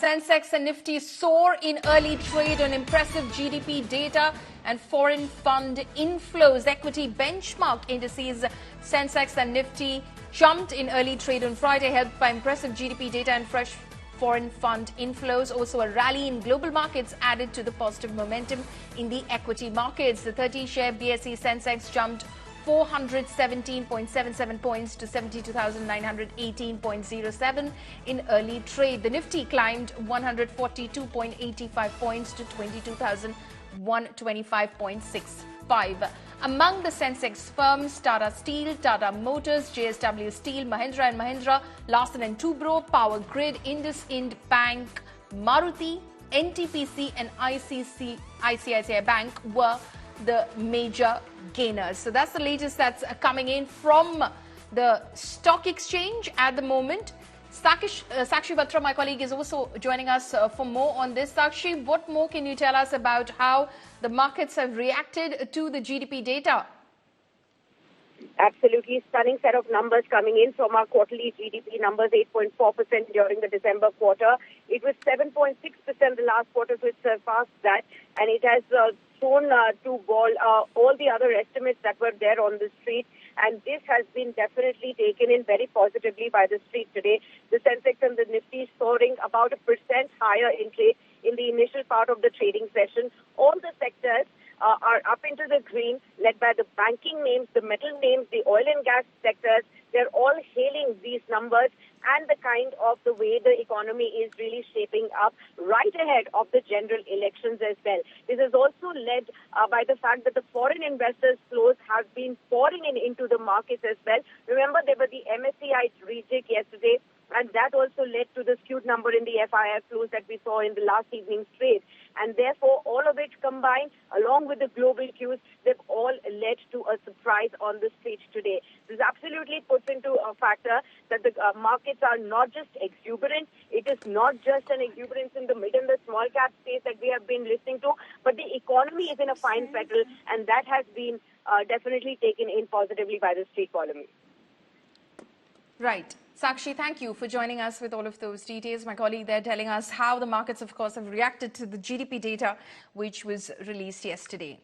Sensex and Nifty soar in early trade on impressive GDP data and foreign fund inflows. Equity benchmark indices Sensex and Nifty jumped in early trade on Friday, helped by impressive GDP data and fresh foreign fund inflows. Also, a rally in global markets added to the positive momentum in the equity markets. The 30-share BSE Sensex jumped 417.77 points to 72,918.07 in early trade. The Nifty climbed 142.85 points to 22,125.65. Among the Sensex firms, Tata Steel, Tata Motors, JSW Steel, Mahindra Mahindra, Larsen Toubro, Power Grid, Indus Ind Bank, Maruti, NTPC and ICICI Bank were the major gainers. So that's the latest that's coming in from the stock exchange at the moment. Sakshi Bhatt, my colleague, is also joining us for more on this. Sakshi, what more can you tell us about how the markets have reacted to the GDP data? Absolutely stunning set of numbers coming in from our quarterly GDP numbers, 8.4% during the December quarter. It was 7.6% the last quarter, so it surpassed that, and it has shown to all the other estimates that were there on the street, and this has been definitely taken in very positively by the street today. The Sensex and the Nifty soaring about 1% higher in trade in the initial part of the trading session. All the sectors are up into the green, led by the banking names, the metal names, the oil and gas sectors. They're all hailing these numbers and the kind of the way the economy is really shaping up right ahead of the general elections as well. This is also led by the fact that the foreign investors' flows have been pouring into the markets as well. Remember, there were the MSCI rejig yesterday, and that also led to the skewed number in the FII flows that we saw in the last evening's trade. And therefore, all of it combined, along with the global cues, they've all led to a surprise on the street today. This absolutely puts into a factor that the markets are not just exuberant. It is not just an exuberance in the mid and the small cap space that we have been listening to, but the economy is in a fine fettle, and that has been definitely taken in positively by the street economy. Right. Sakshi, thank you for joining us with all of those details. My colleague there telling us how the markets, of course, have reacted to the GDP data, which was released yesterday.